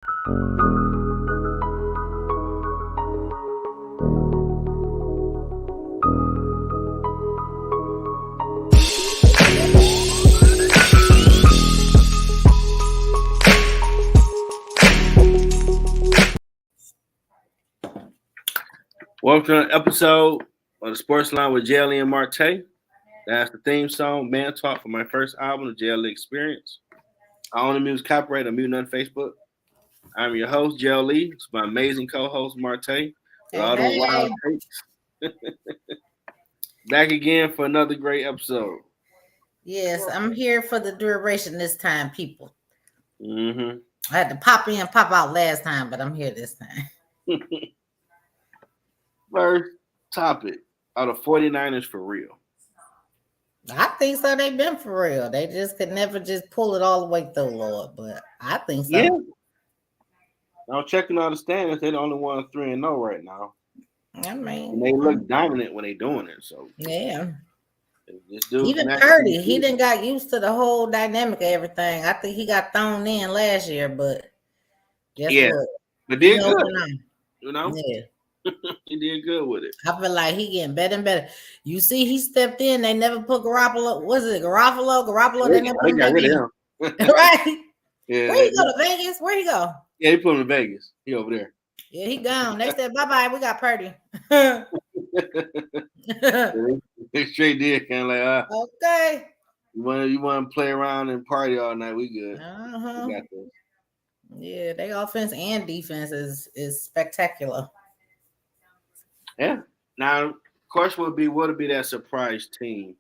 Welcome to an episode of the Sports Line with JLE Marte. That's the theme song, Man Talk, for my first album, The JLE Experience. I own the music copyright. I'm muting on Facebook. I'm your host, JLE. It's my amazing co-host, Marte. With all the wild takes. Back again for another great episode. Yes, I'm here for the duration this time, people. Mm-hmm. I had to pop in, pop out last time, but I'm here this time. First topic, are the 49ers for real? I think so. They've been for real. They just could never just pull it all the way through, Lord. But I think so. Yeah. Now checking all the standings, they're the only one 3-0 right now. I mean, and they look dominant when they're doing it. So yeah. Even Purdy, he didn't got used to the whole dynamic of everything. I think he got thrown in last year, but guess what? But did good. You know? Yeah. He did good with it. I feel like he getting better and better. You see, he stepped in. They never put Garoppolo. Was it Garoppolo? They never put him back in. Right? Yeah. Where he go to Vegas? Where he go? Yeah, he put him in Vegas. He over there. Yeah, he gone. They said bye-bye. We got Purdy. They straight did kind of like, okay. You want to play around and party all night? We good. Uh-huh. We got this. Yeah, their offense and defense is spectacular. Yeah. Now, question would be, what would be that surprise team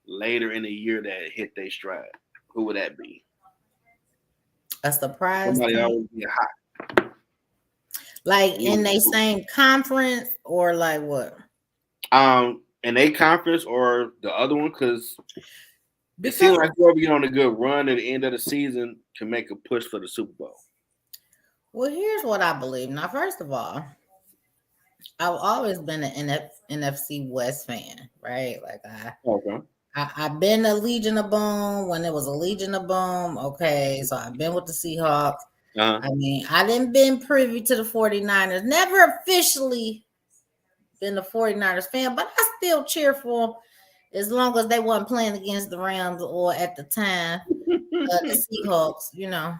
later in the year that hit their stride? Who would that be? A surprise Somebody team? always get hot. Like in their same conference or like what? In a conference or the other one, because it seems like whoever get on a good run at the end of the season can make a push for the Super Bowl. Well, here's what I believe. Now, first of all, I've always been an NFC West fan, right? Like I've been a Legion of Boom when it was a Legion of Boom. Okay, so I've been with the Seahawks. Uh-huh. I mean, I didn't been privy to the 49ers. Never officially been a 49ers fan, but I still cheer for them as long as they wasn't playing against the Rams or at the time the Seahawks, you know.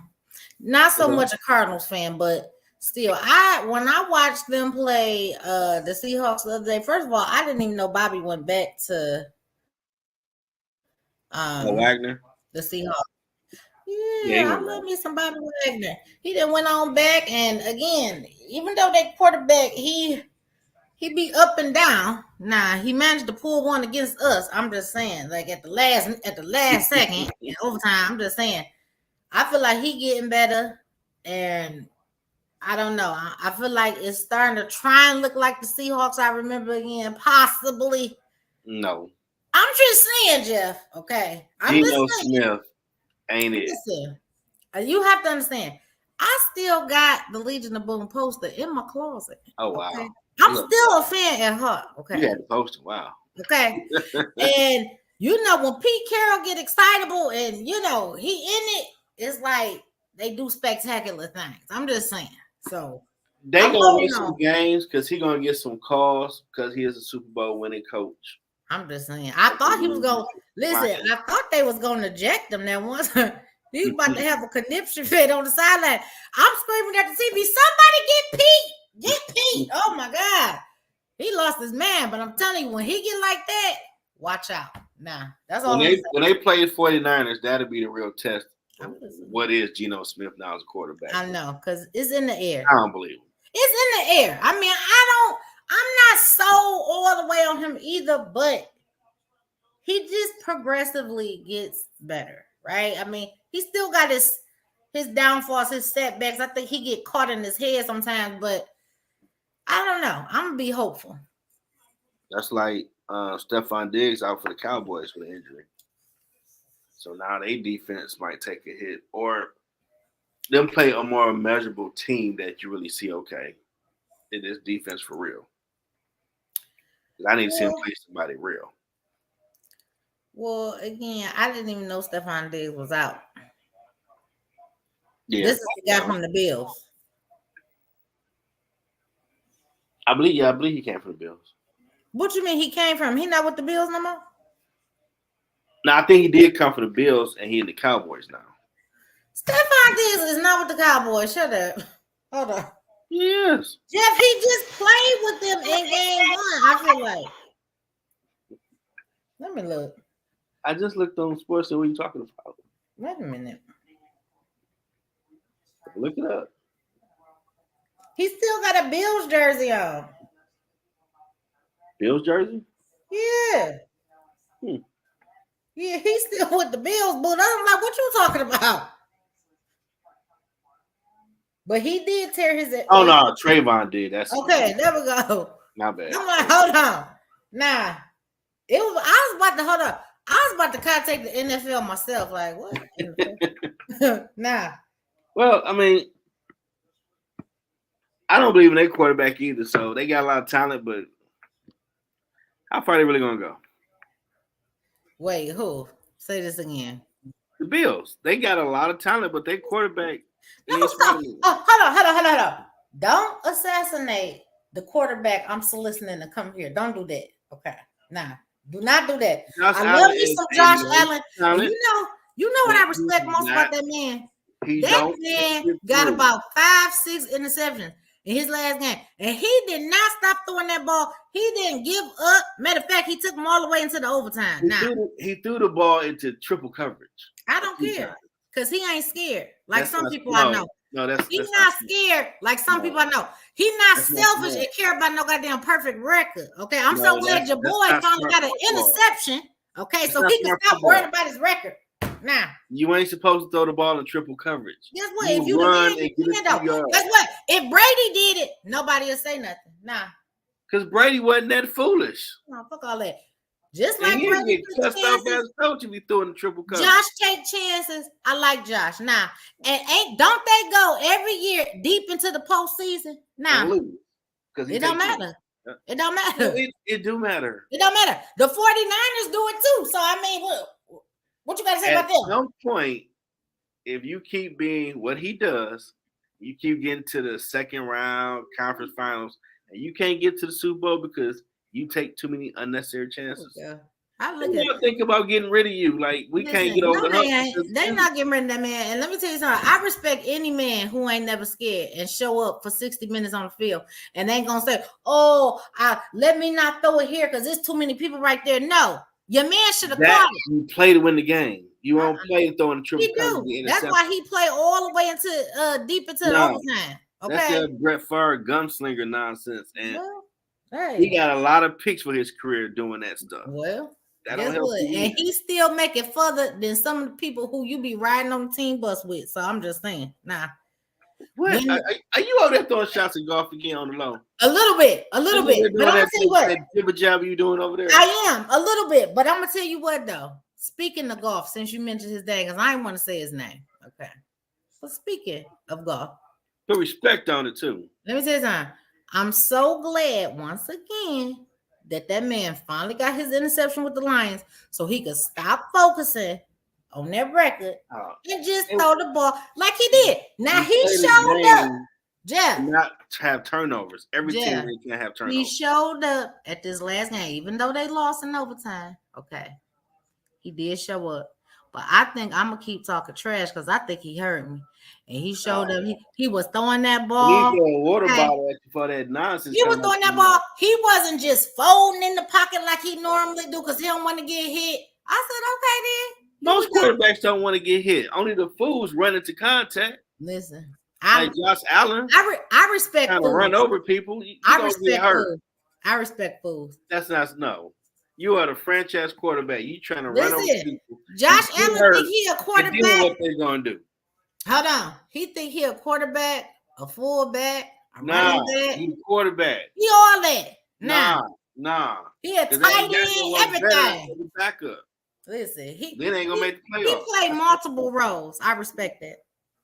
Not so much a Cardinals fan, but still, when I watched them play the Seahawks the other day, first of all, I didn't even know Bobby went back to Wagner. The Seahawks. Yeah, I love me some Bobby Wagner. He then went on back, and again, even though that quarterback, he be up and down. Nah, he managed to pull one against us. I'm just saying, like at the last second in overtime. I'm just saying, I feel like he getting better, and I don't know. I feel like it's starting to try and look like the Seahawks I remember again, possibly. No. I'm just saying, Jeff. Okay, Geno Smith. Ain't it? Listen, you have to understand. I still got the Legion of Boom poster in my closet. Oh wow! Okay? I'm still a fan at heart. Okay, you had the poster. Wow. Okay, and you know when Pete Carroll get excitable and you know he in it, it's like they do spectacular things. I'm just saying. So they gonna win some games because he gonna get some calls because he is a Super Bowl winning coach. I'm just saying. I thought he was going to listen. I thought they was going to eject him that once. He's about to have a conniption fit on the sideline. I'm screaming at the TV. Somebody get Pete. Get Pete. Oh my God. He lost his man. But I'm telling you, when he get like that, watch out. Nah, that's all. When they play 49ers, that'll be the real test. What is Geno Smith now as a quarterback? I know, because it's in the air. I don't believe him. It's in the air. I mean, I'm not so all the way on him either, but he just progressively gets better, right? I mean, he still got his downfalls, his setbacks. I think he get caught in his head sometimes, but I don't know. I'm going to be hopeful. That's like Stephon Diggs out for the Cowboys with an injury. So now their defense might take a hit, or them play a more measurable team that you really see, okay, it is defense for real. I need to see him play somebody real. Well, again, I didn't even know Stephon Diggs was out. Yeah, This is the guy from the Bills. I believe he came from the Bills. What you mean he came from? He not with the Bills no more? No, I think he did come from the Bills, and he in the Cowboys now. Stephon Diggs is not with the Cowboys. Shut up. Hold on. Yes. Jeff, he just played with them in game 1, I feel like. Let me look. I just looked on sports and what are you talking about? Wait a minute. Look it up. He still got a Bills jersey on. Bills jersey? Yeah. Yeah, he's still with the Bills, but I'm like, what you talking about? But he did tear his. Oh no, Trayvon did. That's okay. There we go. Not bad. I'm like, hold on. Nah, it was. I was about to hold up. I was about to contact the NFL myself. Like, what? Nah. Well, I mean, I don't believe in their quarterback either. So they got a lot of talent, but how far are they really gonna go? Wait, who? Say this again. The Bills. They got a lot of talent, but their quarterback. No, stop. Oh, hold on. Don't assassinate the quarterback I'm soliciting to come here. Don't do that. Okay. Nah. Do not do that. Josh I Allen love me some Josh Allen. And you know what I respect most about that man? That man got about 5-6 interceptions in his last game. And he did not stop throwing that ball. He didn't give up. Matter of fact, he took them all the way into the overtime. He threw the ball into triple coverage. I don't care. Because he ain't scared. Like some people I know. No, he's not scared like some people I know. He's not selfish and care about no goddamn perfect record. Okay. I'm so glad your boy finally got an interception. Okay, so he can stop worrying about his record. Now you ain't supposed to throw the ball in triple coverage. Guess what? If you run and get it though. Guess what? If Brady did it, nobody will say nothing. Nah. Because Brady wasn't that foolish. No, fuck all that. Just like Brady took chances. Coach, if you threw in the triple coverage. Josh take chances. I like Josh. Now, and don't they go every year deep into the postseason? Now, it don't matter. It don't matter. It do matter. It don't matter. The 49ers do it too. So I mean, what you got to say about them? At some point, if you keep being what he does, you keep getting to the second round conference finals, and you can't get to the Super Bowl because you take too many unnecessary chances. Yeah. I look at think about getting rid of you. Like can't get over they not getting rid of that man. And let me tell you something. I respect any man who ain't never scared and show up for 60 minutes on the field and they ain't gonna say, "Oh, let me not throw it here because there's too many people right there." No, your man should have caught it. You play to win the game. You won't play throwing the triple coverage. That's why he played all the way into deep into the overtime. Okay, that's that Brett Favre gunslinger nonsense, and he got a lot of picks for his career doing that stuff. Well. And he's still making further than some of the people who you be riding on the team bus with. So I'm just saying, nah. What? Are you over there throwing shots at golf again on the low? A little bit. But I'm gonna tell you what. That jibber jabber you doing over there? I am a little bit, but I'm gonna tell you what though. Speaking of golf, since you mentioned his dad, because I didn't want to say his name. Okay. But speaking of golf, put respect on it too. Let me tell you something. I'm so glad once again that man finally got his interception with the Lions so he could stop focusing on that record and just throw the ball like he did. Now he showed up. Jeff. Not have turnovers. Every team can have turnovers. He showed up at this last game, even though they lost in overtime. Okay. He did show up. But I think I'm going to keep talking trash because I think he heard me. And he showed up. He was throwing that ball. He threw a water bottle at you for that nonsense. He was throwing that ball. He wasn't just folding in the pocket like he normally do because he don't want to get hit. I said, okay then. Most quarterbacks don't want to get hit. Only the fools run into contact. Listen. Like Josh Allen. I respect fools. Run over people. I respect fools. I respect fools. That's not no. You are the franchise quarterback. You trying to run over people. Josh Allen think he a quarterback. What they gonna do? Hold on. He think he a quarterback, a fullback, a running back. He a quarterback. He all that. Nah. He a tight end, everything. Back up. Listen, he ain't gonna make the playoffs. He played multiple roles. I respect that.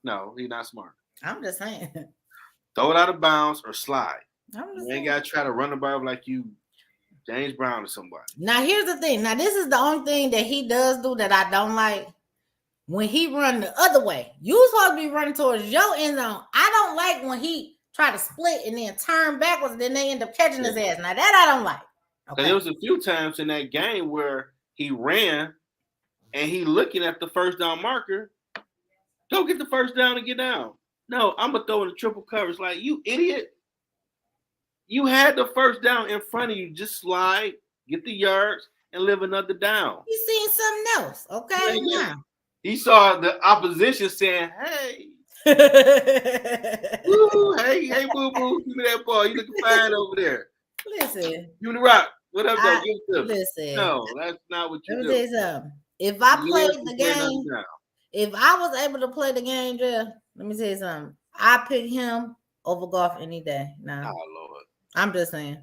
No, he's not smart. I'm just saying. Throw it out of bounds or slide. You ain't gotta try to run the ball like you James Brown or somebody. Now here's the thing. Now this is the only thing that he does do that I don't like. when he run the other way. You supposed to be running towards your end zone. I don't like when he try to split and then turn backwards, then they end up catching his ass. Now that I don't like. Okay. There was a few times in that game where he ran and he looking at the first down marker. Go get the first down and get down. No, I'm gonna throw in the triple coverage. Like, you idiot. You had the first down in front of you. Just slide, get the yards, and live another down. You seen something else, okay? Yeah. He saw the opposition saying, "Hey, woo, hey, boo boo, give me that ball. You looking fine over there. Listen, give me the rock. What up, though? Give it to me." Listen, no, that's not what you do. Let me tell you something. If I played the game, if I was able to play the game, let me tell you something. I pick him over golf any day. Now, oh Lord, I'm just saying.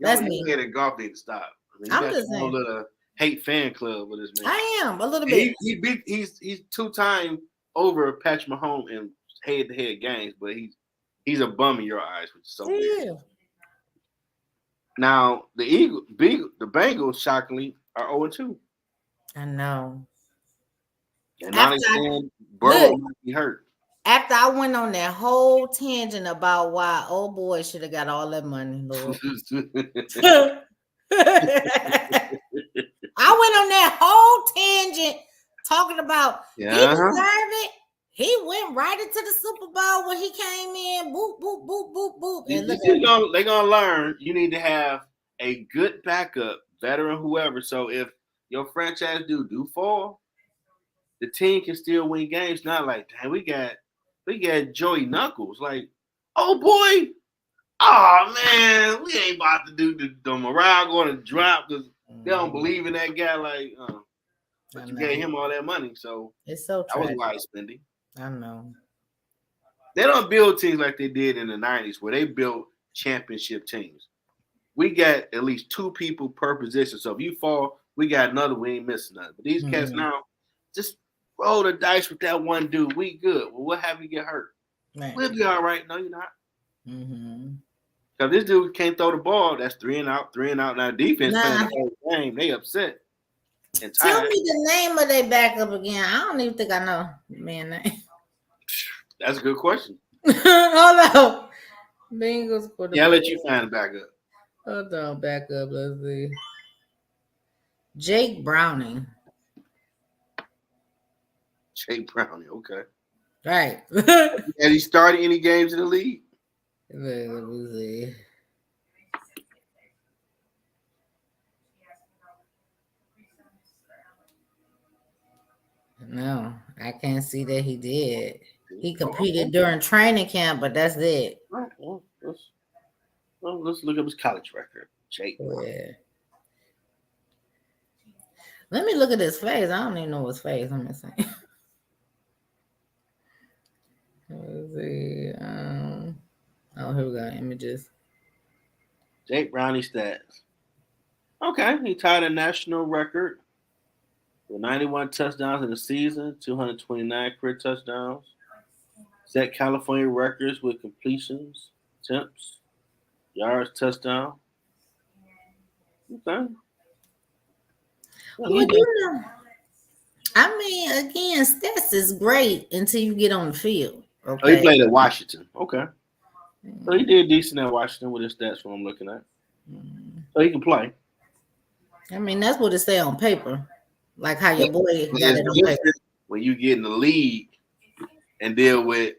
That's me. That golf need to stop. I mean, I'm just saying. A little hate fan club with this man. I am a little bit. He's 2-time over Patrick Mahomes in head-to-head games, but he's a bum in your eyes, which is so weird. Now the Bengals, shockingly, are 0-2. I know. And now they saying Burrow might be hurt. After I went on that whole tangent about why old boy should have got all that money, Lord. I went on that whole tangent talking about he deserved it. He went right into the Super Bowl when he came in. Boop, boop, boop, boop, boop. And they're going to learn you need to have a good backup, veteran, whoever. So if your franchise do fall, the team can still win games. Not like, damn, we got Joey Knuckles. Like, oh, boy. Oh, man, we ain't about to do the morale going to drop because they don't believe in that guy. Like, but you gave him all that money. So it's so that was wise spending. I know. They don't build teams like they did in the 90s where they built championship teams. We got at least 2 people per position. So if you fall, we got another. We ain't missing nothing. But these cats now, just roll the dice with that one dude. We good. Well, what have you get hurt? Man. We'll be all right. No, you're not. Because this dude can't throw the ball. That's 3 and out. Now defense playing the whole game. They upset. Tell me the name of their backup again. I don't even think I know the man's name. That's a good question. Hold on. Bengals for the I'll let you find the backup. Hold on, backup. Let's see. Jake Browning. Jake Browning, okay. Right. Has he started any games in the league? Let me see. No, I can't see that he did. He competed during training camp, but that's it. Well, let's look up his college record. Jake. Yeah. Let me look at his face. I don't even know his face. I'm missing. Let's see. Oh, here we go. Images. Jake Browning stats. Okay, he tied a national record with 91 touchdowns in the season, 229 career touchdowns. Set California records with completions, attempts, yards, touchdown. Okay. Well, I mean, again, stats is great until you get on the field. Okay. Oh, he played at Washington. Okay. So he did decent at Washington with his stats, what I'm looking at. So he can play. I mean, that's what it say on paper. Like how your boy got it on paper. When you get in the league and deal with,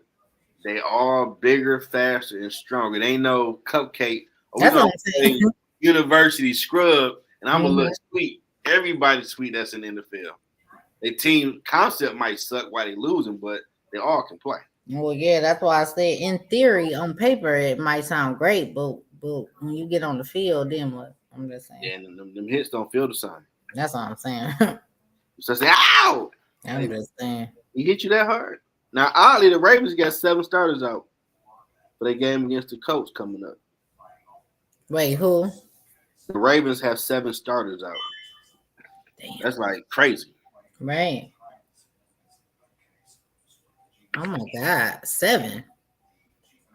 they all bigger, faster, and stronger. It ain't no cupcake. That's what I'm saying. University scrub, and I'm going to look sweet. Everybody's sweet that's in the NFL. Their team concept might suck while they losing, but they all can play. Well, yeah, that's why I said in theory, on paper, it might sound great, but when you get on the field, then what? I'm just saying. Yeah, and them hits don't feel the same. That's all I'm saying. So say, ow! I'm just saying. He hit you that hard. Now, oddly, the Ravens got 7 starters out for their game against the Colts coming up. Wait, who? The Ravens have 7 starters out. Damn. That's like crazy. Right. Oh my God, 7.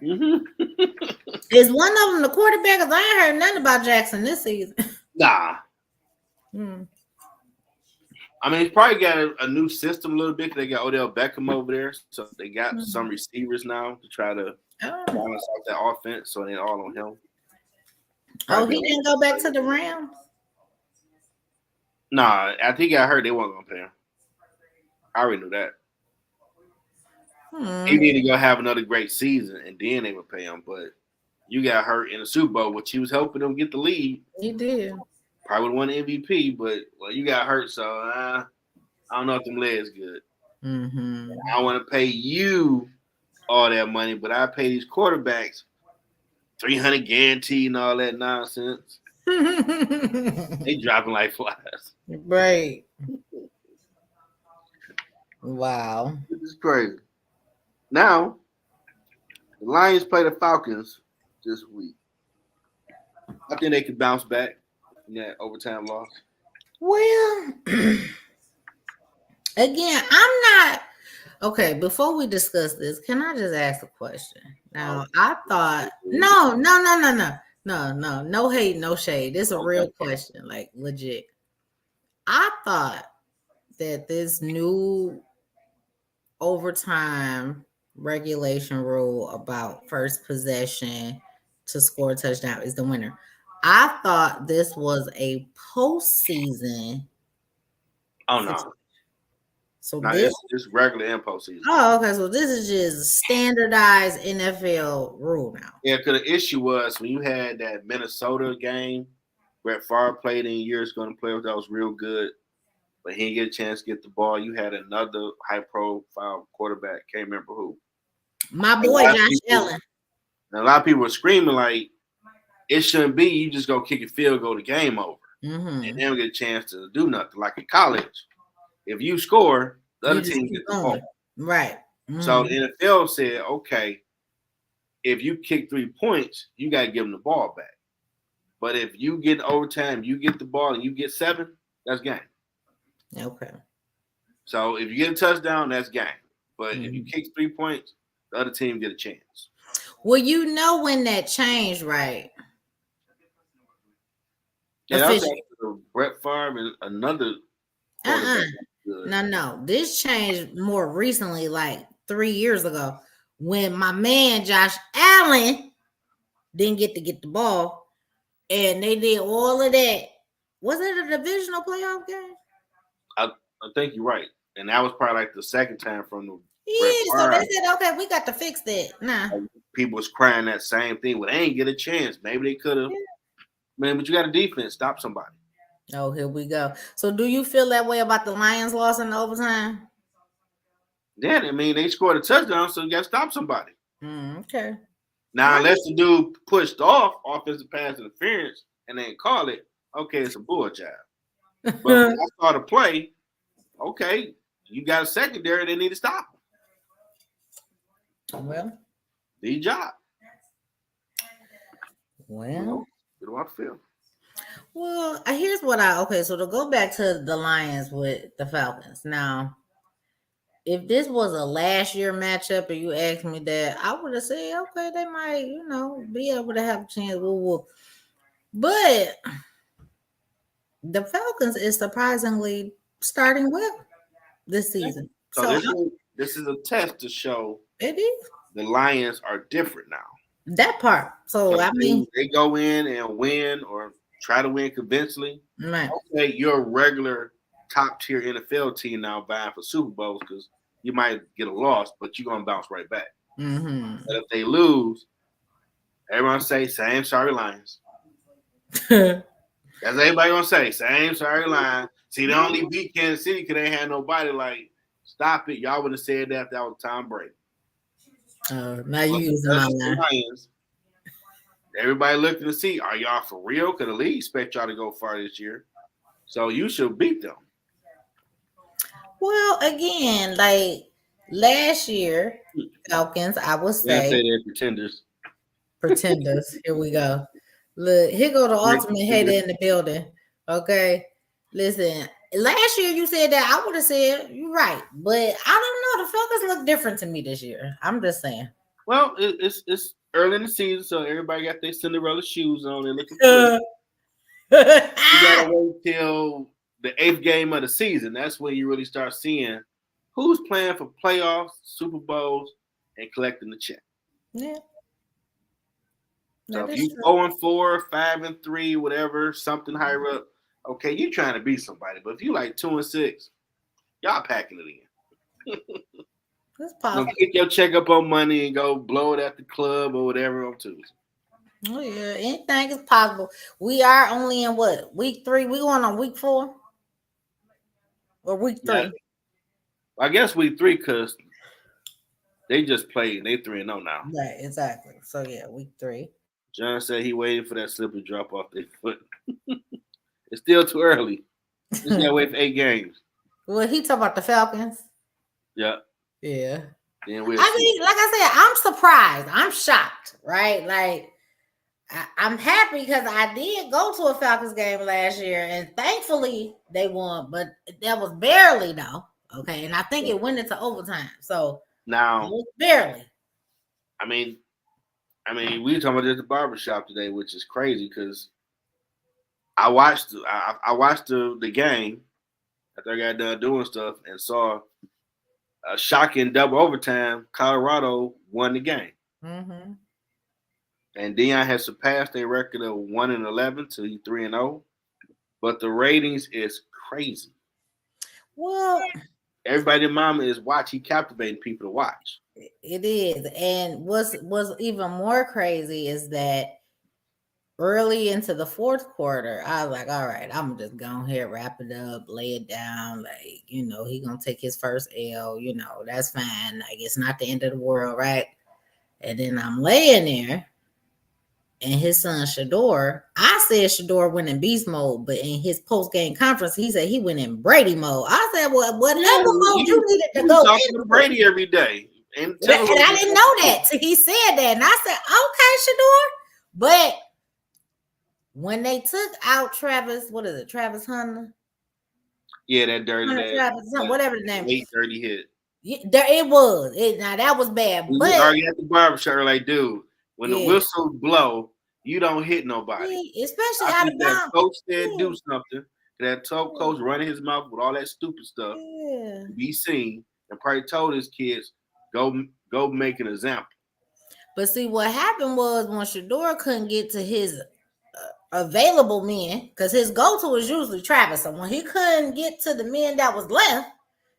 Is one of them the quarterback? Because I ain't heard nothing about Jackson this season. Nah. I mean, he's probably got a new system a little bit. They got Odell Beckham over there, so they got some receivers now to try to balance out that offense, so they all on him. Probably he didn't go back to the Rams? Nah, after he got hurt, they weren't gonna pay him. I already knew that. He needed to go have another great season, and then they would pay him. But you got hurt in the Super Bowl, which he was helping them get the lead. He did. Probably won the MVP, but you got hurt, so I don't know if them legs good. I want to pay you all that money, but I pay these quarterbacks $300 guaranteed and all that nonsense. They dropping like flies. Right. Wow. This is crazy. Now, the Lions play the Falcons this week. I think they could bounce back from that overtime loss. Well, again, I'm not okay. Before we discuss this, can I just ask a question? Now, I thought no hate, no shade. This is a real question, like legit. I thought that this new overtime regulation rule about first possession to score a touchdown is the winner. I thought this was a postseason. Oh no. So it's regular and postseason. Oh, okay. So this is just standardized NFL rule now. Yeah, because the issue was when you had that Minnesota game, Brett Favre played in years going to play with that was real good, but he didn't get a chance to get the ball. You had another high-profile quarterback, can't remember who. My boy Josh Allen. And a lot of people were screaming like, it shouldn't be. You just go kick a field goal, the game over, and they don't get a chance to do nothing. Like in college, if you score, the other team gets the ball. Right. So the NFL said, okay, if you kick 3 points, you got to give them the ball back. But if you get overtime, you get the ball, and you get 7, that's game. Okay. So if you get a touchdown, that's game. But if you kick 3 points, the other team get a chance. Well, you know when that changed, right? Yeah, that was Brett Favre and another. No. This changed more recently, like 3 years ago, when my man Josh Allen didn't get to get the ball, and they did all of that. Was it a divisional playoff game? I think you're right, and that was probably like the second time from the. So they said, okay, we got to fix that. Nah. People was crying that same thing. Well, they ain't get a chance. Maybe they could have. Man, but you got a defense. Stop somebody. Oh, here we go. So do you feel that way about the Lions loss in the overtime? Yeah, I mean, they scored a touchdown, so you got to stop somebody. Okay. Now, unless the dude pushed off offensive pass interference and then call it, okay, it's a bull job. But when I saw the play, okay, you got a secondary, they need to stop them. Well, the job. Well, what do I feel? Well, here's what so to go back to the Lions with the Falcons. Now, if this was a last year matchup and you asked me that, I would have said, okay, they might, be able to have a chance. But the Falcons is surprisingly starting well this season. So this is a test to show it is. The Lions are different now. That part. So I mean, they go in and win or try to win convincingly. Right. Okay, you're a regular top tier NFL team now vying for Super Bowls because you might get a loss, but you're gonna bounce right back. But if they lose, everyone say same sorry Lions. That's everybody gonna say same sorry Lions. See, they only beat Kansas City because they had nobody. Like, stop it! Y'all would have said that if that was Tom Brady. Now you using my line. Everybody looking to see, are y'all for real? Because the league expect y'all to go far this year. So you should beat them. Well, again, like last year, Falcons, I would say they're pretenders. Pretenders. Here we go. Look, here go the ultimate hater in the building. Okay. Listen, last year you said that, I would have said you're right. But I don't know. The Falcons look different to me this year. I'm just saying. Well, it's early in the season, so everybody got their Cinderella shoes on. They're looking good. You gotta wait till the 8th game of the season, that's when you really start seeing who's playing for playoffs, Super Bowls, and collecting the check. Yeah. So if you 0-4, 5-3, whatever, something higher up, okay, you trying to beat somebody. But if you like 2-6, y'all packing it in. It's possible. Get your check up on money and go blow it at the club or whatever on Tuesday. Oh yeah, anything is possible. We are only in what, week 3? We going on week 4 or week 3? Yeah. I guess week 3 because they just played. They 3-0 now. Right, exactly. So yeah, week 3. John said he waited for that slippery drop off their foot. It's still too early. Just gotta wait for 8 games. Well, he talk about the Falcons. Yeah. Yeah. Then like I said, I'm surprised. I'm shocked, right? Like, I'm happy because I did go to a Falcons game last year, and thankfully they won, but that was barely though. Okay, and I think it went into overtime. So now, barely. I mean, we were talking about this at the barbershop today, which is crazy because I watched the game after I got done doing stuff and saw a shocking double overtime. Colorado won the game. Mm-hmm. And Deion has surpassed their record of 1-11 to 3-0. But the ratings is crazy. Well, everybody in mama is watching, captivating people to watch. It is. And what's even more crazy is that early into the fourth quarter, I was like, all right, I'm just going here, wrap it up, lay it down. Like, he gonna take his first L, that's fine. Like, it's not the end of the world, right? And then I'm laying there, and his son Shador, I said Shador went in beast mode, but in his post-game conference, he said he went in Brady mode. I said, well, whatever mode you needed to go talking to Brady every day. And I didn't know that. He said that. And I said, okay, Shador. But when they took out Travis, what is it, Travis Hunter? Yeah, that dirty Travis, whatever the name is. 30 hit. Yeah, it was. Now that was bad. We already at the barbershop, like, dude, when the whistle blow, you don't hit nobody. Especially out of bounds. That coach said do something. That coach running his mouth with all that stupid stuff. Yeah. Be seen and probably told his kids, go make an example. But see, what happened was when Shador couldn't get to his available men, because his go-to is usually Travis. So when he couldn't get to the men that was left,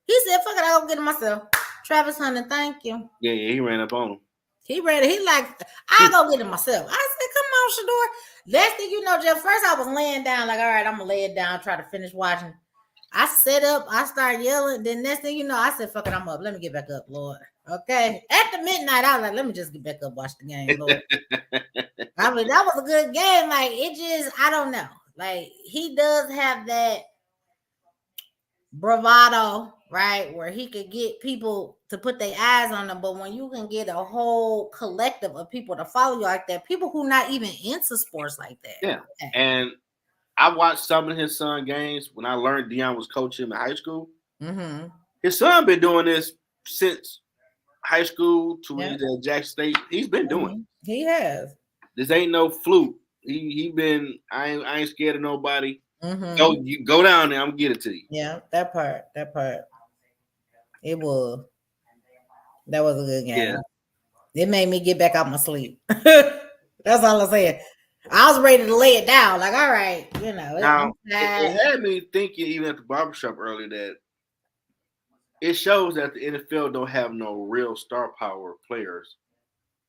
he said, fuck it, I'll go get it myself. Travis Hunter, thank you. Yeah, he ran up on him. He like, I'll go get it myself. I said, come on, Shador. Last thing you know, Jeff, first I was laying down, like, all right, I'm going to lay it down, try to finish watching. I set up, I started yelling. Then next thing you know, I said, fuck it, I'm up. Let me get back up, Lord. Okay. At the midnight, I was like, let me just get back up, watch the game, Lord. I mean, that was a good game. Like, it just, I don't know. Like, he does have that bravado, right, where he could get people to put their eyes on him. But when you can get a whole collective of people to follow you like that, people who not even into sports like that. Yeah. Okay. And I watched some of his son games when I learned Deion was coaching him in high school. Mm-hmm. His son been doing this since high school to when he's at Jackson State. He's been doing it. He has. This ain't no fluke. He been. I ain't scared of nobody. Mm-hmm. You go down there. I'm gonna get it to you. Yeah, that part. It was. That was a good game. Yeah. It made me get back out my sleep. That's all I'm saying. I was ready to lay it down. Like, all right, Now, it had me thinking, even at the barbershop earlier, that it shows that the NFL don't have no real star power players.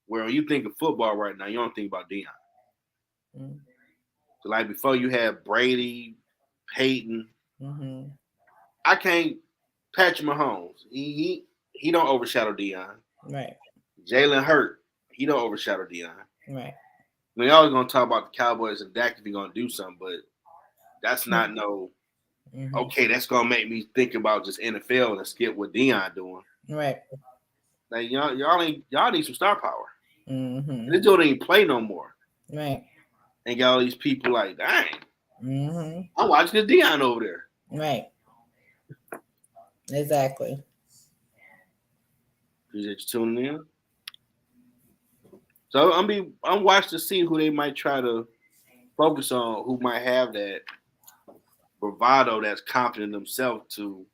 Where when you think of football right now, you don't think about Deion. Mm-hmm. So, like, before you had Brady, Peyton. Mm-hmm. I can't. Patrick Mahomes, he don't overshadow Deion. Right. Jalen Hurts, he don't overshadow Deion. Right. We always gonna talk about the Cowboys and Dak if he's gonna do something, but that's not okay, that's gonna make me think about just NFL and skip what Deion doing. Right. Like y'all need some star power. Mm-hmm. This dude ain't play no more. Right. And got all these people like, dang. Mm-hmm. I'm watching the Deion over there. Right. Exactly. Appreciate you tuning in. So I'm watching to see who they might try to focus on, who might have that bravado that's confident in themselves to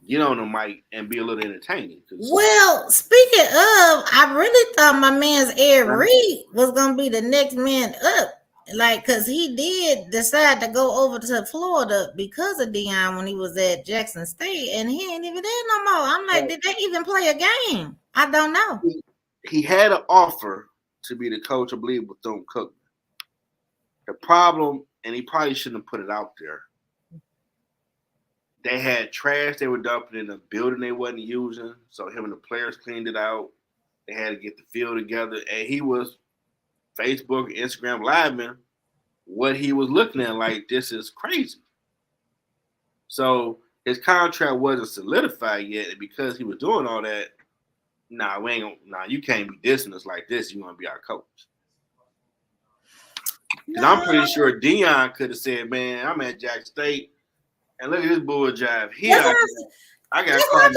get on the mic and be a little entertaining. Well, speaking of, I really thought my man's Ed Reed was gonna be the next man up. Like, cause he did decide to go over to Florida because of Deion when he was at Jackson State, and he ain't even there no more. I'm like, did they even play a game? I don't know. He had an offer to be the coach, I believe, with Bethune-Cookman. The problem, and he probably shouldn't have put it out there. They had trash they were dumping in the building they wasn't using, so him and the players cleaned it out. They had to get the field together, and he was Facebook, Instagram live, man. What he was looking at, like, this is crazy. So his contract wasn't solidified yet, and because he was doing all that, you can't be dissing us like this. You want to be our coach. Because I'm pretty sure Deion could have said, man, I'm at Jack State, and look at this bull jive. I got called.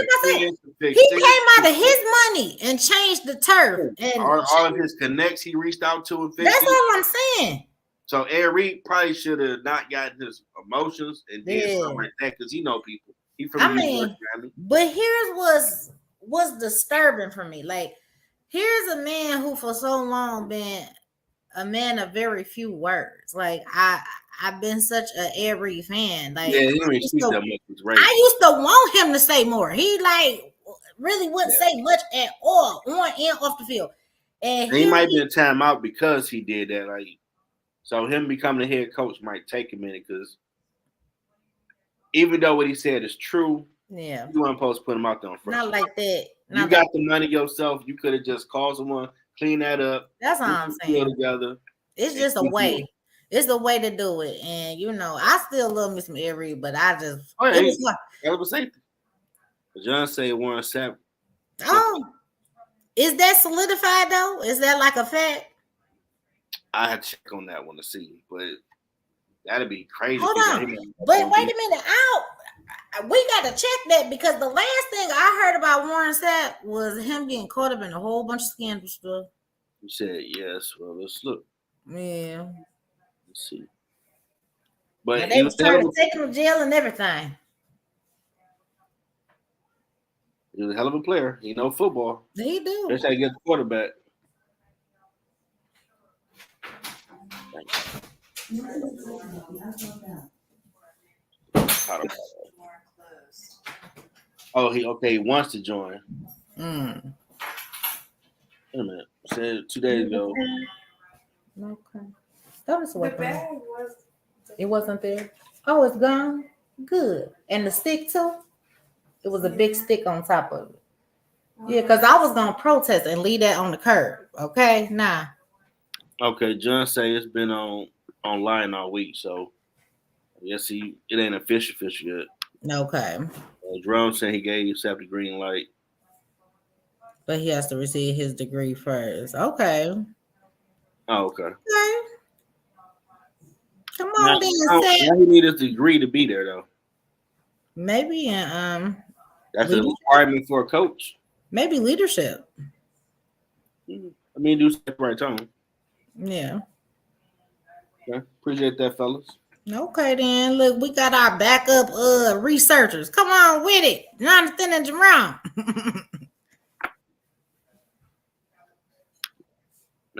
He came out of his money and changed the turf. And all of his connects he reached out to and fixed. That's all I'm saying. So Ed Reed probably should have not gotten his emotions and did something like that because he know people. He from New York, but here's what's disturbing for me. Like, here's a man who for so long been a man of very few words. Like, I've been such an Ed Reed fan. Like, yeah, he didn't speak that much. I used to want him to say more. He like really wouldn't say much at all on and off the field. And he might be in timeout because he did that. Like, so him becoming the head coach might take a minute because even though what he said is true, you weren't supposed to put him out there on front. Not like that. You got the money yourself. You could have just called someone, clean that up. That's all I'm saying. Together. It's just a way. It's the way to do it. And, I still love me some Ed Reed, but I just... Oh, yeah, hell of a safety. John said Warren Sapp. Oh. Is that solidified, though? Is that like a fact? I had to check on that one to see, but that'd be crazy. Hold on. But wait a minute. We got to check that because the last thing I heard about Warren Sapp was him getting caught up in a whole bunch of scandal stuff. You said yes. Well, let's look. Yeah. Let's see. But they was trying to take him to jail and everything. He was a hell of a player. He knows football. He do. That's how you get the quarterback. Oh, he wants to join. Wait a minute. Said 2 days ago. Okay. That was what it wasn't there. Oh, it's gone. Good. And the stick too. It was a big stick on top of it. Yeah, because I was gonna protest and leave that on the curb. Okay, nah. Okay, John say it's been online all week, so I guess it ain't official yet. Okay. Jerome said he gave Sapp the green light, but he has to receive his degree first. Okay. Oh, okay. Come on, then. Why he need his degree to be there though? Maybe that's a requirement for a coach. Maybe leadership. I mean, do stuff right on. Yeah. Okay. Appreciate that, fellas. Okay, then. Look, we got our backup researchers. Come on with it. Jonathan and Jerome.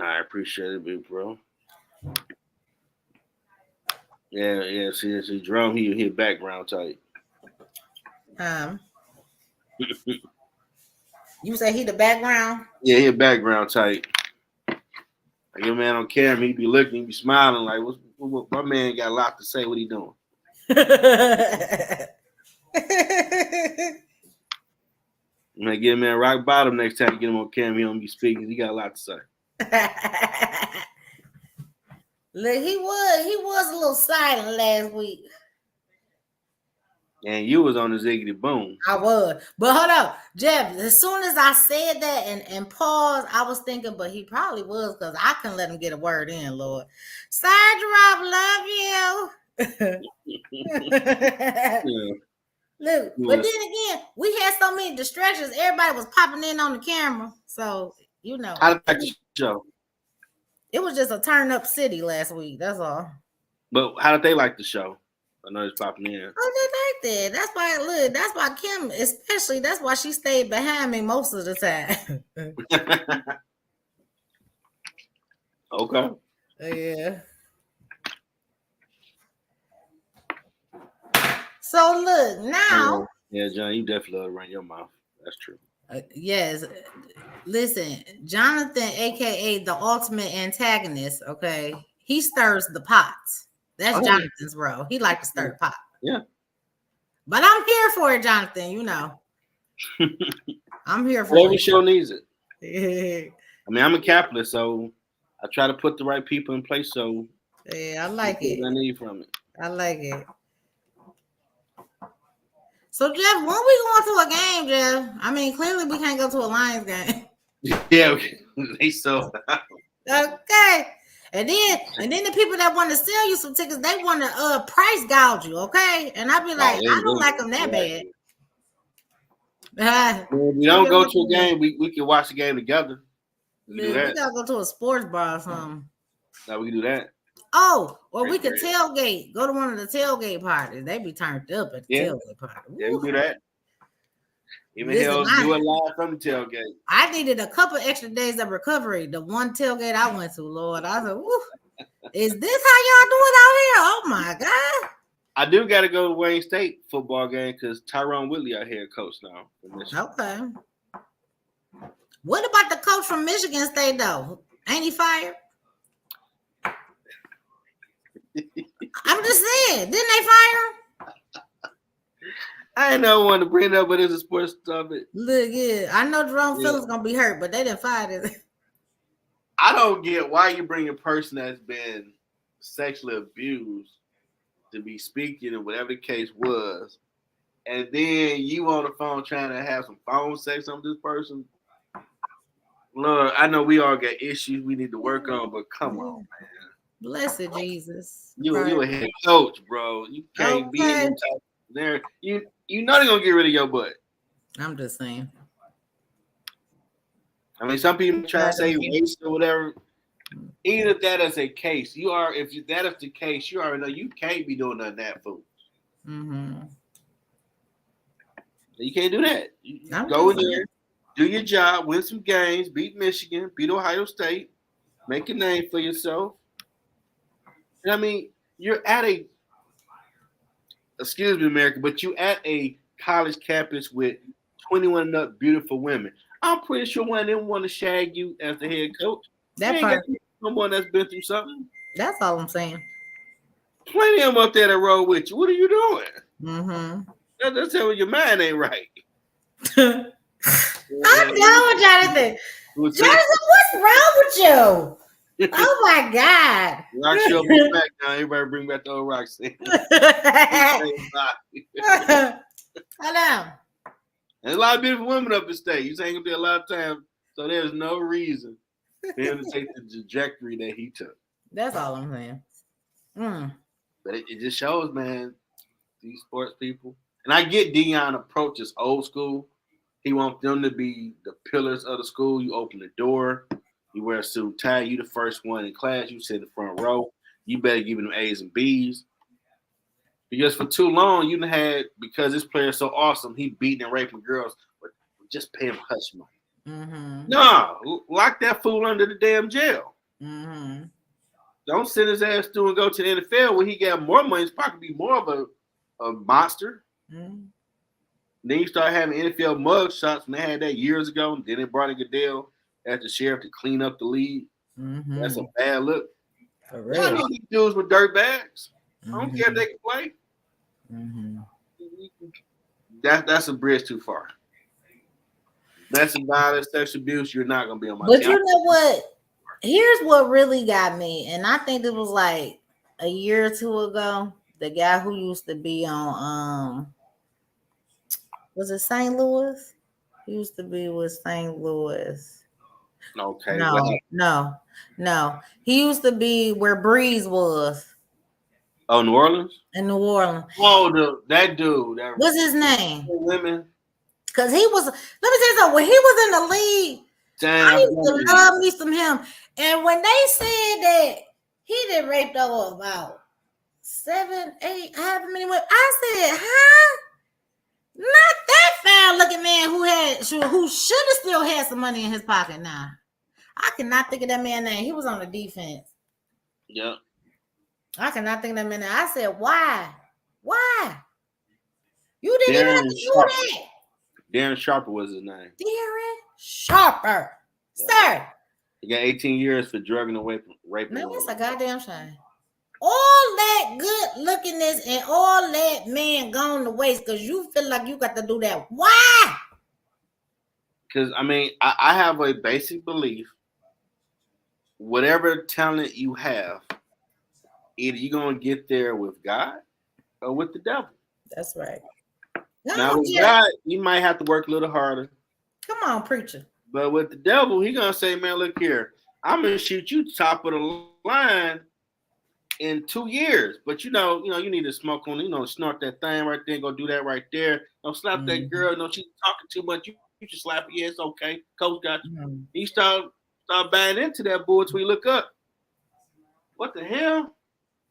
I appreciate it, big bro. Yeah. See, Jerome, he background type. You say he the background? Yeah, he a background type. Like your man on camera, he be looking, he be smiling like, what my man got a lot to say. What he doing? I'm gonna get him at rock bottom next time you get him on camera. He don't be speaking. He got a lot to say. Look, he was a little silent last week. And you was on the ziggity boom. I was. But hold up, Jeff, as soon as I said that and paused, I was thinking, but he probably was because I couldn't let him get a word in, Lord. Side drop, love you. Yeah. Look, but then again, we had so many distractions. Everybody was popping in on the camera. So, How did that show? It was just a turn up city last week. That's all. But how did they like the show? I know it's popping in. Oh, they like that. That's why. Look, that's why Kim, especially. That's why she stayed behind me most of the time. Okay. Yeah. So look now. Yeah, John, you definitely love to run your mouth. That's true. Yes. Listen, Jonathan, aka the ultimate antagonist. Okay, he stirs the pots. That's Jonathan's role. He likes to stir the pot. Yeah. But I'm here for it, Jonathan. You know, I'm here for every it. show needs it. I mean, I'm a capitalist, so I try to put the right people in place. So yeah, I like it. I need from it. I like it. So Jeff, when we going to a game, Jeff? I mean, clearly we can't go to a Lions game. Yeah, they sold out. Okay. And then the people that want to sell you some tickets, they want to price gouge you, okay? And I'll be like, I don't like them that bad. When we don't go to a game, we can watch the game together. We gotta go to a sports bar or something. Now we can do that. Oh, or we could tailgate. Go to one of the tailgate parties. They be turned up at the tailgate party. Yeah, we do that. Even hell, do it live from the tailgate. I needed a couple extra days of recovery. The one tailgate I went to, Lord, I said, "Woo, is this how y'all do it out here?" Oh my God! I do got to go to Wayne State football game because Tyrone Whitley out here coach now. Okay. What about the coach from Michigan State though? Ain't he fired? I'm just saying, didn't they fire him? I ain't never want to bring it up, but it's a sports topic. Look, yeah, I know Jerome Phillips gonna be hurt, but they didn't fire him. I don't get why you bring a person that's been sexually abused to be speaking or whatever the case was, and then you on the phone trying to have some phone sex on this person. Lord, I know we all got issues we need to work on, but come on, man. Blessed Jesus. You a head coach, bro. You can't be in there. You know they're gonna get rid of your butt. I'm just saying. I mean, some people try to say race or whatever. Even if that is a case, if that is the case, you already know you can't be doing nothing that fool. Mm-hmm. You can't do that. You go in there, do your job, win some games, beat Michigan, beat Ohio State, make a name for yourself. And I mean, you're at excuse me, America, but you at a college campus with 21 and up beautiful women. I'm pretty sure one of them want to shag you as the head coach. That part. Someone that's been through something. That's all I'm saying. Plenty of them up there that roll with you. What are you doing? Mm-hmm. That's telling your mind ain't right. I'm done with Jonathan. Jonathan, what's wrong with you? Oh my God. Rock show me back now. Everybody bring back the old rock scene. Hold on. There's a lot of beautiful women up the state. You ain't gonna be a lot of time, so there's no reason for him to take the trajectory that he took. That's all I'm saying. But it just shows, man, these sports people. And I get Deion approach is old school. He wants them to be the pillars of the school. You open the door. You wear a suit tie. You the first one in class. You sit in the front row. You better give them A's and B's. Because for too long, you had, because this player is so awesome, he beating and raping girls, but just pay him hush money. Mm-hmm. No, lock that fool under the damn jail. Mm-hmm. Don't send his ass through and go to the NFL where he got more money. He's probably be more of a monster. Mm-hmm. Then you start having NFL mug shots, and they had that years ago. Then they brought in Goodell as the sheriff to clean up the league. Mm-hmm. That's a bad look. For real. I know these dudes with dirt bags. Mm-hmm. I don't care if they can play. Mm-hmm. That's a bridge too far. That's violence, sexual abuse. You're not gonna be on my team. But you know what? Here's what really got me, and I think it was like a year or two ago. The guy who used to be on was it St. Louis? He used to be with St. Louis. Okay. No. He used to be where Breeze was. Oh, New Orleans? In New Orleans. Oh, that dude. What's his name? Women. Because he was, let me tell you something, when he was in the league, I used to love me some him. And when they said that he done raped over about 7, 8, however many women. I said, huh? Not that fine looking man who should have still had some money in his pocket now. I cannot think of that man's name. He was on the defense. Yeah. I cannot think of that man's name. I said, why? Why? You didn't even have to do that. Darren Sharper was his name. Darren Sharper. Sir. He got 18 years for drug and rape. Man, that's a goddamn shame. All that good lookingness and all that man gone to waste because you feel like you got to do that. Why? Because, I mean, I have a basic belief. Whatever talent you have, either you're going to get there with God or with the devil. That's right. Now, with God, you might have to work a little harder. Come on, preacher. But with the devil, he's going to say, man, look here. I'm going to shoot you top of the line in 2 years. But, you need to smoke on, snort that thing right there, go do that right there. Don't slap that girl. She's talking too much. You just slap her. Yeah, it's okay. Coach got you. He start buying into that bull till you look up. What the hell?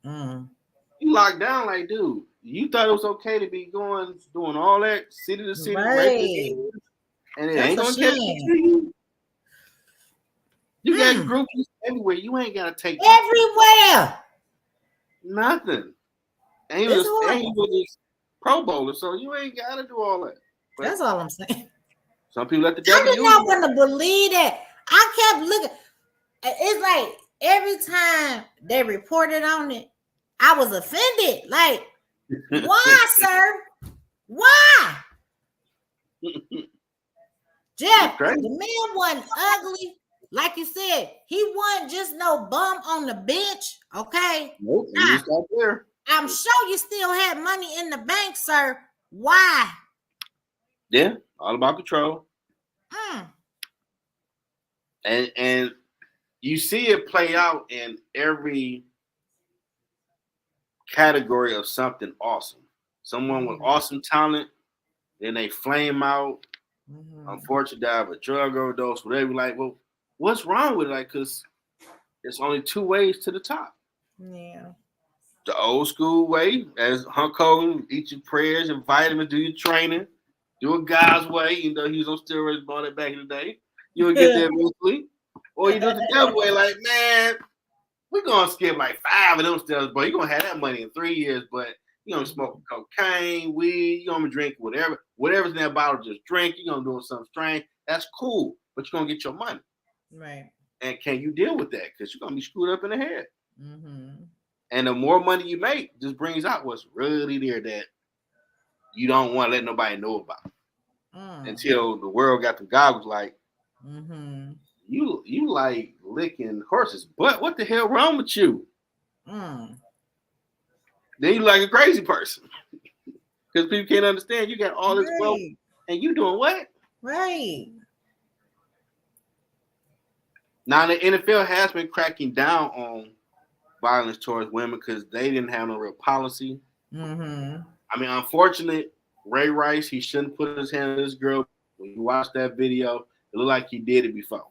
You locked down like, dude. You thought it was okay to be doing all that city to city, right? And it ain't gonna catch you. You got groupies everywhere. You ain't gotta take everywhere. Nothing. And he was just Pro Bowler, so you ain't gotta do all that. But that's all I'm saying. Some people let the devil. I did not want to believe that. I kept looking. It's like every time they reported on it, I was offended. Like, why, sir? Why? Jeff, the man wasn't ugly. Like you said, he wasn't just no bum on the bench. Okay. Nope, now, there. I'm sure you still had money in the bank, sir. Why? Yeah, all about control. And you see it play out in every category of something awesome. Someone with awesome talent, then they flame out. Unfortunately, die of a drug overdose, whatever. Like, well, what's wrong with it? Like, because there's only two ways to the top. Yeah. The old school way, as Hulk Hogan, eat your prayers and vitamins, do your training, do it God's way. He was on steroids, bought it back in the day. You'll get there eventually. Or you do it the devil way, like, man, we're going to skip like 5 of them steroids, but you're going to have that money in 3 years, but you're going to smoke cocaine, weed, you're going to drink whatever's in that bottle, just drink. You're going to do something strange. That's cool, but you're going to get your money. Right. And can you deal with that? Because you're going to be screwed up in the head. And the more money you make, just brings out what's really there that you don't want to let nobody know about. Until the world got the goggles like, you like licking horses, but what the hell wrong with you? Then you like a crazy person. Because people can't understand you got all this wealth and you doing what? Right. Now the NFL has been cracking down on violence towards women because they didn't have no real policy. I mean, unfortunately, Ray Rice, he shouldn't put his hand on this girl. When you watch that video, it looked like he did it before.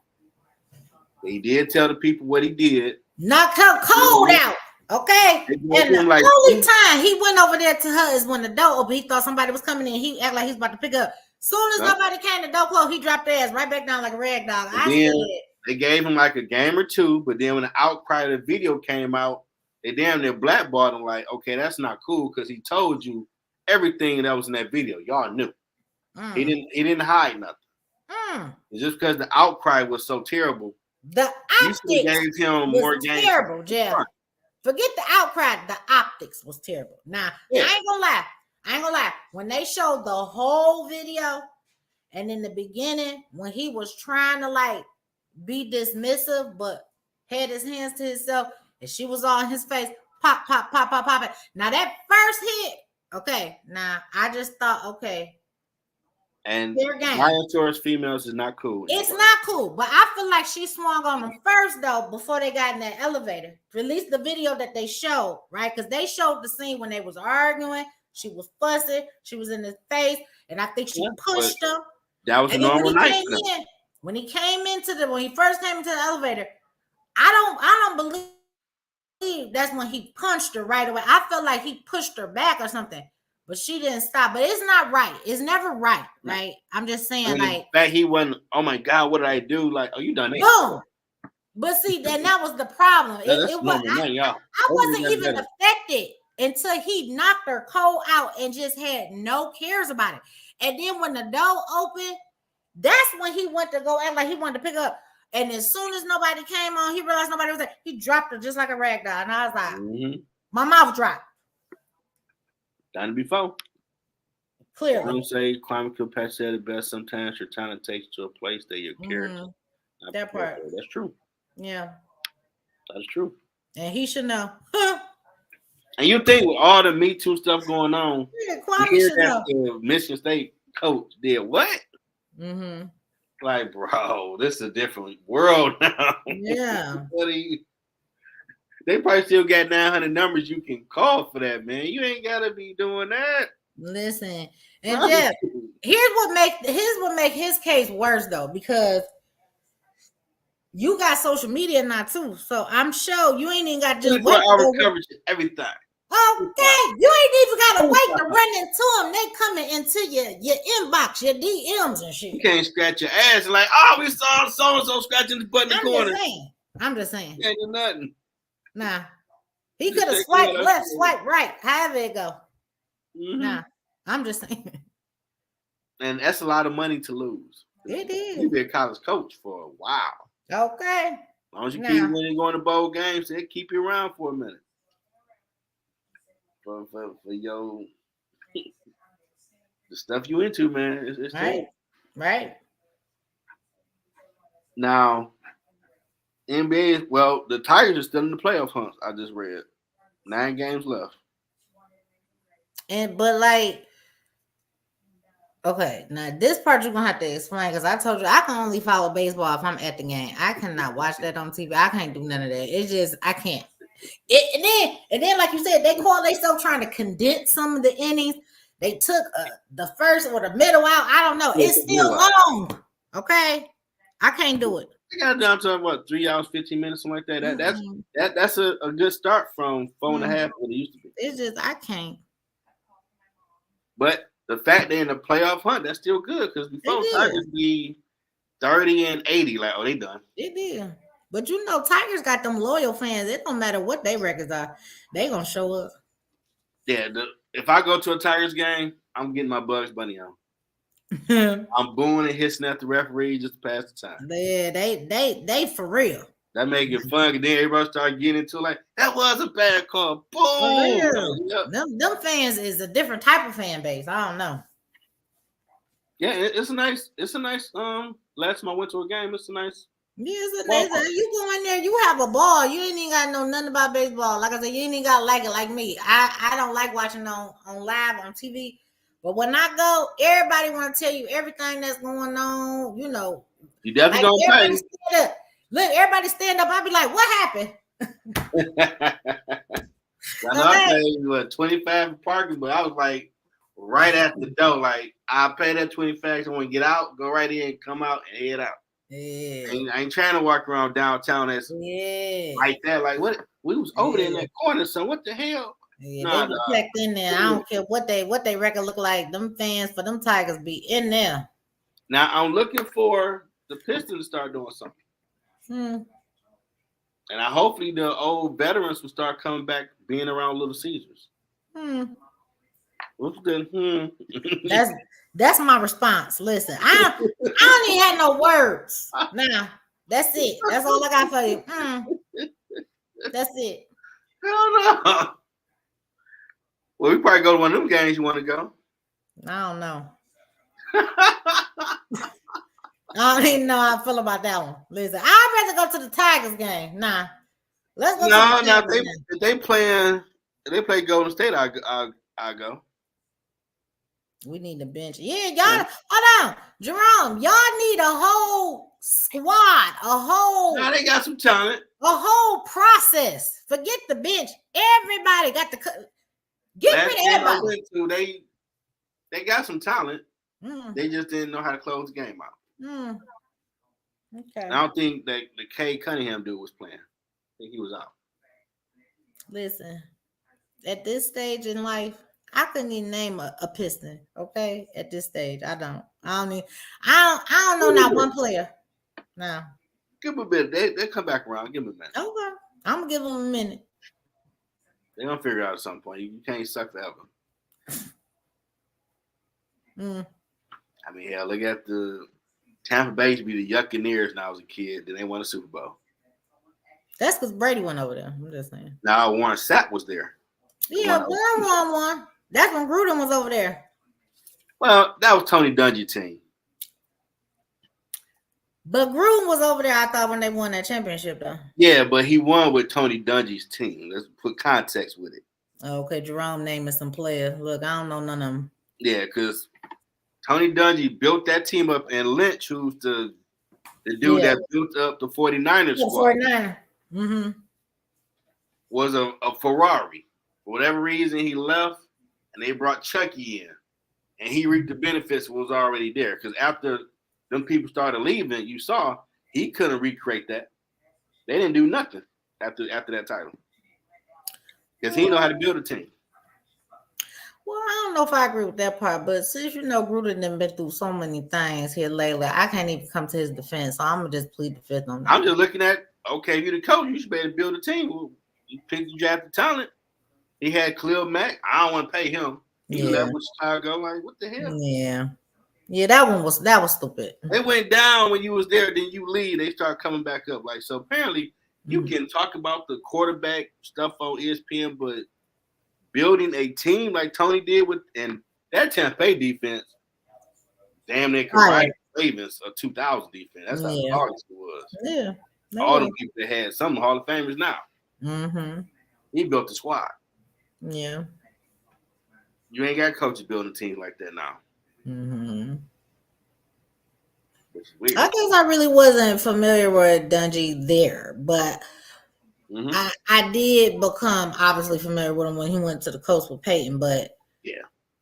But he did tell the people what he did. Knocked her cold out. Okay. And the only time he went over there to her is when the door opened. He thought somebody was coming in. He acted like he was about to pick up. Soon as nobody came, the door closed, he dropped their ass right back down like a rag dog. They gave him like a game or two, but then when the outcry of the video came out, they damn near blackballed him like, okay, that's not cool because he told you everything that was in that video. Y'all knew. He didn't hide nothing. It's just because the outcry was so terrible. The optics gave him was more terrible, Jeff. Forget the outcry. The optics was terrible. Now, I ain't gonna lie. When they showed the whole video, and in the beginning, when he was trying to like be dismissive, but had his hands to himself, and she was on his face, pop, pop, pop, pop, pop. Now that first hit, okay. Now I just thought, okay. And violence towards females is not cool. It's not cool, but I feel like she swung on them first though before they got in that elevator. Released the video that they showed, right? Because they showed the scene when they was arguing. She was fussing. She was in his face, and I think she pushed him. That was a normal night. When he first came into the elevator, I don't believe that's when he punched her right away. I felt like he pushed her back or something, but she didn't stop. But it's not right. It's never right, right? I'm just saying, like, that he wasn't. Oh my God, what did I do? Like, oh, you done it. Boom. But see, then that was the problem. It was. I wasn't even affected until he knocked her cold out and just had no cares about it. And then when the door opened, that's when he went to go act like he wanted to pick up. And as soon as nobody came on, he realized nobody was there. He dropped her just like a rag doll. And I was like, my mouth dropped. Done it before. Clearly. I don't say Kwame Kilpatrick said it best. Sometimes your talent takes you to a place that your character. That part. That's true. Yeah. That's true. And he should know. And you think with all the Me Too stuff going on, Kwame should know. The Michigan State coach did what? Mm-hmm. Like, bro, this is a different world now. Yeah. They probably still got 900 numbers you can call for that, man. You ain't gotta be doing that. Listen, and Jeff, here's what make his case worse though, because you got social media now too, so I'm sure you ain't even got just wait coverage everything. Okay, you ain't even gotta wait to run into them. They coming into your inbox, your DMs and shit. You can't scratch your ass like, oh, we saw so and so scratching the butt in the corner. I'm just saying. Can't do nothing. Nah, he could have swiped left, swiped right, however it go. Nah, I'm just saying. And that's a lot of money to lose. It is. You be a college coach for a while. Okay. As long as you keep winning, going to bowl games, they keep you around for a minute. For your the stuff you into, man, it's right, right. Now, NBA. Well, the Tigers are still in the playoff hunt. I just read 9 games left. But like, okay, now this part you're gonna have to explain because I told you I can only follow baseball if I'm at the game. I cannot watch that on TV. I can't do none of that. It's just I can't. And then, like you said, they call themselves trying to condense some of the innings. They took the first or the middle out. I don't know. It's still long. Okay, I can't do it. They got it down to what 3 hours, 15 minutes, something like that. That's a good start from 4.5 what it used to be. It's just I can't. But the fact they're in the playoff hunt, that's still good because before Tigers be 30 and 80, like they done. It is. But you know, Tigers got them loyal fans. It don't matter what their records are, they gonna show up. Yeah, if I go to a Tigers game, I'm getting my Bugs Bunny on. I'm booing and hissing at the referee just to pass the time. Yeah, they for real. That make it fun, and then everybody start getting into like that was a bad call. Boom. Yep. Them fans is a different type of fan base. I don't know. Yeah, it's a nice. Last time I went to a game, it's a nice. Yeah, you go in there, you have a ball. You ain't even got to know nothing about baseball. Like I said, you ain't even got to like it like me. I don't like watching on live on TV. But when I go, everybody want to tell you everything that's going on. You know, you definitely like don't pay. Look, everybody stand up. I'll be like, what happened? I paid 25 for parking, but I was like right at the door. Like I pay that 25. I want to get out, go right in, come out, and head out. Yeah. I ain't trying to walk around downtown as like that. Like what? We was over there in that corner. So what the hell? Yeah, they be packed in there. I don't care what they record look like. Them fans for them Tigers be in there. Now I'm looking for the Pistons to start doing something. And hopefully the old veterans will start coming back, being around Little Caesars. What's the That's my response. Listen, I don't even have no words. Nah, that's it. That's all I got for you. That's it. I don't know. Well, we probably go to one of them games you want to go. I don't know. I don't even know how I feel about that one. Listen, I'd rather go to the Tigers game. Nah. Let's go. If they play Golden State, I go. We need a bench. Yeah, y'all. Hold on, Jerome. Y'all need a whole squad, Now they got some talent. A whole process. Forget the bench. Everybody got to get rid of everybody. They got some talent. They just didn't know how to close the game out. Okay. I don't think that the Kay Cunningham dude was playing. I think he was out. Listen, at this stage in life, I couldn't even name a Piston. Okay, at this stage, I don't. I don't know not one player. No. Give them a bit. They come back around. Give them a minute. Okay, I'm gonna give them a minute. They're gonna figure it out at some point. You can't suck forever. I mean, hell, look at the Tampa Bay used to be the Yuccaneers when I was a kid. Then they won a Super Bowl. That's because Brady went over there. I'm just saying. Now Warren Sapp was there. Yeah, Warren won one. That's when Gruden was over there. Well, that was Tony Dungy's team. But Gruden was over there, I thought, when they won that championship, though. Yeah, but he won with Tony Dungy's team. Let's put context with it. Okay, Jerome naming some players. Look, I don't know none of them. Yeah, because Tony Dungy built that team up, and Lynch, who's the dude that built up the 49ers squad, 49er. was a Ferrari. For whatever reason, he left, and they brought Chucky in. And he reaped the benefits was already there. Because after them people started leaving, you saw he couldn't recreate that. They didn't do nothing after that title. Because he know how to build a team. Well, I don't know if I agree with that part, but since you know Gruden done been through so many things here lately, I can't even come to his defense. So I'm gonna just plead the fifth on that. I'm just looking at, okay, if you're the coach, you should be able to build a team. Well, you picked the draft the talent. He had Khalil Mack. I don't want to pay him. He left with Chicago. Like, what the hell? Yeah, that was stupid. They went down when you was there, then you leave. They start coming back up. Like, so apparently you can talk about the quarterback stuff on ESPN, but building a team like Tony did and that Tampa Bay defense, damn near could ride the Ravens of 2000 defense. That's how hard it was. Yeah. All the people that had some Hall of Famers now. He built the squad. Yeah. You ain't got coaches building a team like that now. Which is weird. I guess I really wasn't familiar with Dungy there, but I did become obviously familiar with him when he went to the coast with Peyton. But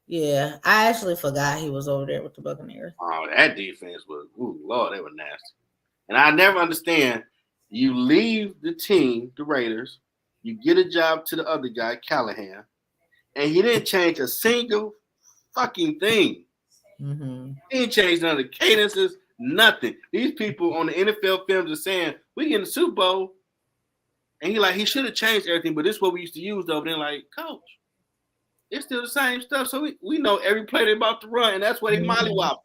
yeah, I actually forgot he was over there with the Buccaneers. Oh, that defense was, Lord, they were nasty. And I never understand. You leave the team, the Raiders, you get a job to the other guy, Callahan, and he didn't change a single fucking thing. He didn't change none of the cadences, nothing. These people on the NFL films are saying, we get in the Super Bowl, and he should have changed everything, but this is what we used to use, though. But then, like, coach, it's still the same stuff. So we know every play they're about to run, and that's what they mollywop.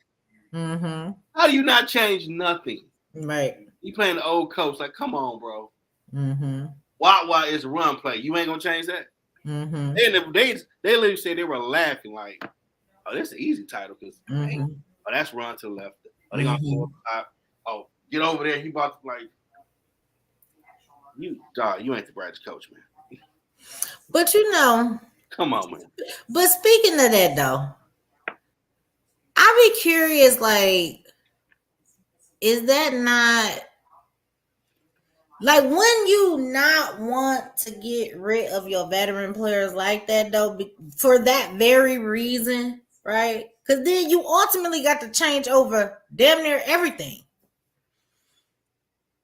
How do you not change nothing? Right. You playing the old coach. Like, come on, bro. Why is a run play? You ain't going to change that? They literally said they were laughing like, oh, this is an easy title because that's run to the left. Oh, they going to pull up top. Oh, get over there. He about to, like, you ain't the brightest coach, man. But you know. Come on, man. But speaking of that, though, I be curious, like, is that not like when you not want to get rid of your veteran players like that, though, for that very reason, right? Because then you ultimately got to change over damn near everything.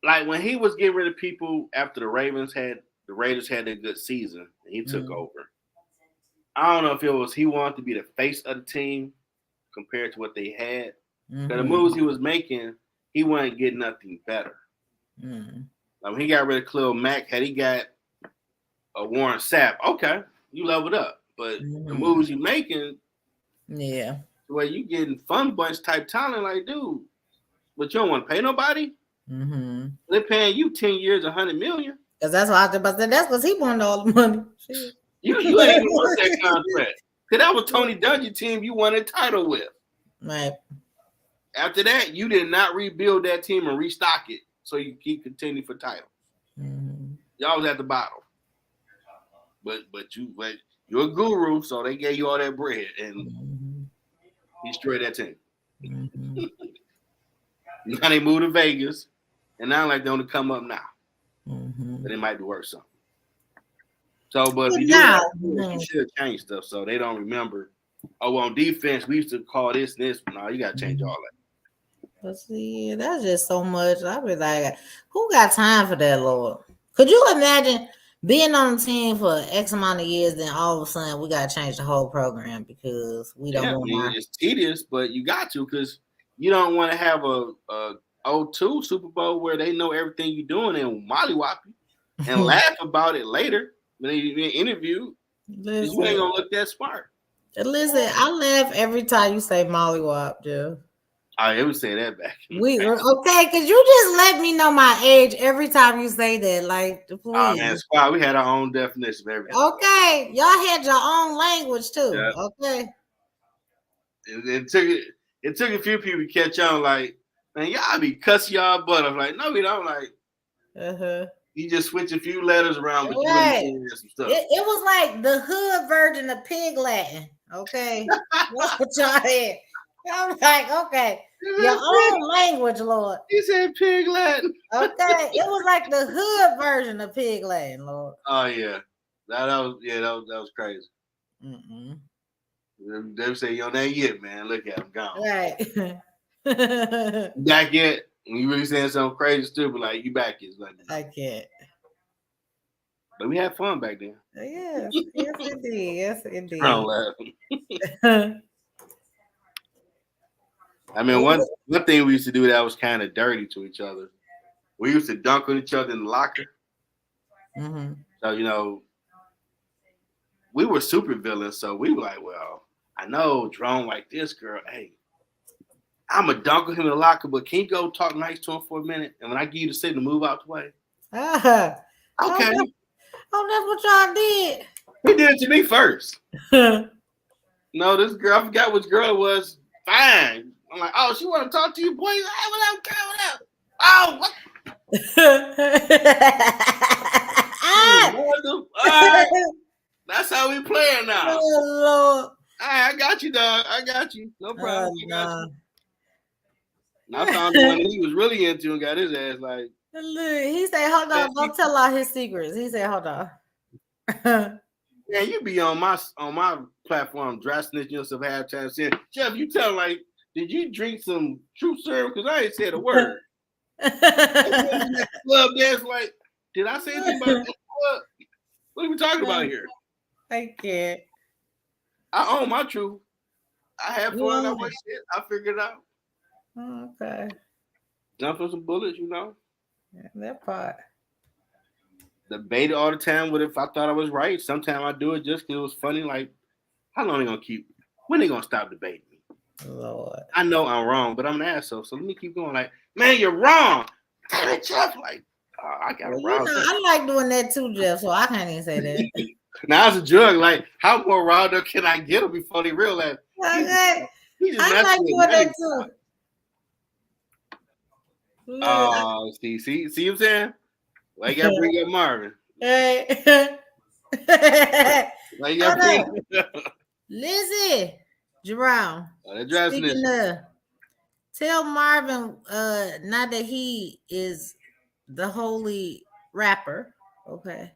Like when he was getting rid of people after the Raiders had a good season and he took over. I don't know if it was he wanted to be the face of the team compared to what they had. Because the moves he was making, he wasn't getting nothing better. Like when he got rid of Khalil Mack, had he got a Warren Sapp, okay, you leveled up. But the moves you making, where you getting fun bunch type talent, like, dude, but you don't want to pay nobody? They're paying you 10 years, $100 million. Because that's what I was about to say. That's because he wanted all the money. You ain't even want that contract. Because that was Tony Dungy's team you won a title with. Right. After that, you did not rebuild that team and restock it so you keep continuing for titles. Y'all was at the bottom. But you're a guru, so they gave you all that bread and he destroyed that team. Now they moved to Vegas, and now like they want to come up now. But it might be worth something. So, but if you do that, you should change stuff so they don't remember. Oh, on defense, we used to call this and this. No, you got to change all that. But see, that's just so much. I be like, who got time for that, Lord? Could you imagine being on the team for X amount of years, then all of a sudden we gotta change the whole program because we don't want. It's tedious, but you got to because you don't want to have a 0-2 Super Bowl where they know everything you're doing and mollywop you and laugh about it later when they get interviewed. You ain't gonna look that smart. Listen, I laugh every time you say mollywop, Jeff. I ever say that back. Okay, because you just let me know my age every time you say that. Like, please. Oh man, squad, we had our own definition of everything. Okay, y'all had your own language too. Yep. Okay. It took a few people to catch on. Like, man, y'all be cussing y'all butt. I'm like, no, we don't. Like, you just switch a few letters around, but right. you some stuff. It was like the hood version of Pig Latin. Okay, that's what y'all had. I'm like, okay, your own language, Lord. You said Pig Latin. Okay, it was like the hood version of Pig Latin, Lord. Oh yeah, that was crazy. They say your name yet, man. Look at him gone. Right. Back yet? When you really saying something crazy, stupid, like you back yet? Like, I can't. But we had fun back then. Yes, indeed. Yes, indeed. I'm laughing. I mean, one thing we used to do that was kind of dirty to each other. We used to dunk on each other in the locker. So, we were super villains. So we were like, well, I know Drone like this girl. Hey, I'm going to dunk on him in the locker, but can you go talk nice to him for a minute? And when I give you the signal, move out the way. Okay. That's what y'all did. He did it to me first. No, this girl, I forgot which girl it was. Fine. I'm like, oh, she want to talk to you, boy. Hey, what up, girl? What up? Oh, what? That's how we playing now. Oh, Lord. I got you, dog. I got you. No problem. And I found the one that he was really into and got his ass like. He said, hold on, don't tell all his secrets. He said, hold on. Yeah, you be on my platform, dry snitching yourself halftime saying, Jeff, you tell like, did you drink some truth serum? Because I ain't said a word. Club dance, like, did I say anything about that club? What are we talking about here? I can't. I own my truth. I have fun. I watch shit. I figured it out. Okay. Jump on some bullets, Yeah, that part. Debated all the time with if I thought I was right. Sometimes I do it just because it was funny. Like, how long they gonna keep? When they gonna stop debating me? Lord. I know I'm wrong, but I'm an asshole. So let me keep going. Like, man, you're wrong. Damn it, Jeff. Like, I got it wrong. I like doing that too, Jeff. So I can't even say that. Now it's a drug. Like, how more riled up can I get them before they realize? Okay. I like doing that too. Oh, see what I'm saying? Why you gotta bring up Marvin? Hey. Why you gotta bring Lizzie, Jerome. Speaking of, tell Marvin now that he is the holy rapper, okay.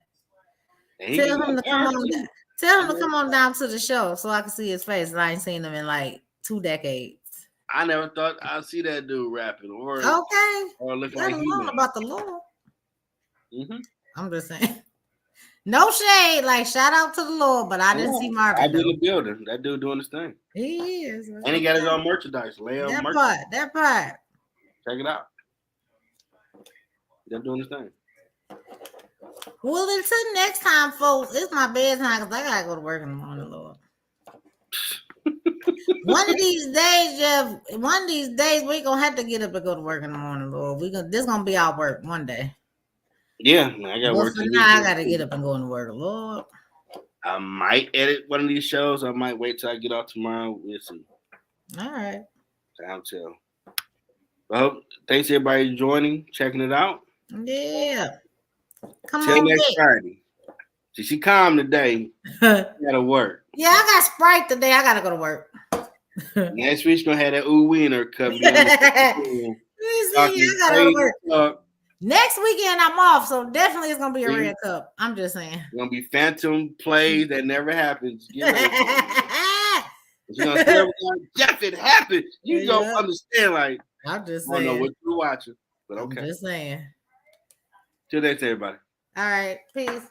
Tell him to come on down to the show so I can see his face. I ain't seen him in like 2 decades. I never thought I'd see that dude rapping or look like he about the Lord. I'm just saying. No shade, like shout out to the Lord, but I didn't see Marvin. I did the building. That dude doing his thing. He is. And he got his own merchandise. That part. Check it out. He's doing his thing. Well, until next time, folks, it's my bedtime because I gotta go to work in the morning, Lord. One of these days, Jeff. One of these days, we're gonna have to get up and go to work in the morning, Lord. This gonna be our work one day. Yeah, I got work. Now I gotta get up and go to work, Lord. I might edit one of these shows. I might wait till I get off tomorrow. We'll see. All right. Time tell. Well, thanks everybody joining, checking it out. Yeah. Come till on next Friday. She calm today. Gotta work. Yeah, I got Sprite today. I gotta go to work. Next week's gonna have that wiener cup. I gotta go to work. Next weekend I'm off, so definitely it's gonna be a red cup. I'm just saying. It's gonna be phantom plays that never happens. You're gonna say, Jeff, it happened. You don't understand. Like I'm just saying. I don't know what you're watching, but okay. I'm just saying. Till next, everybody. All right, peace.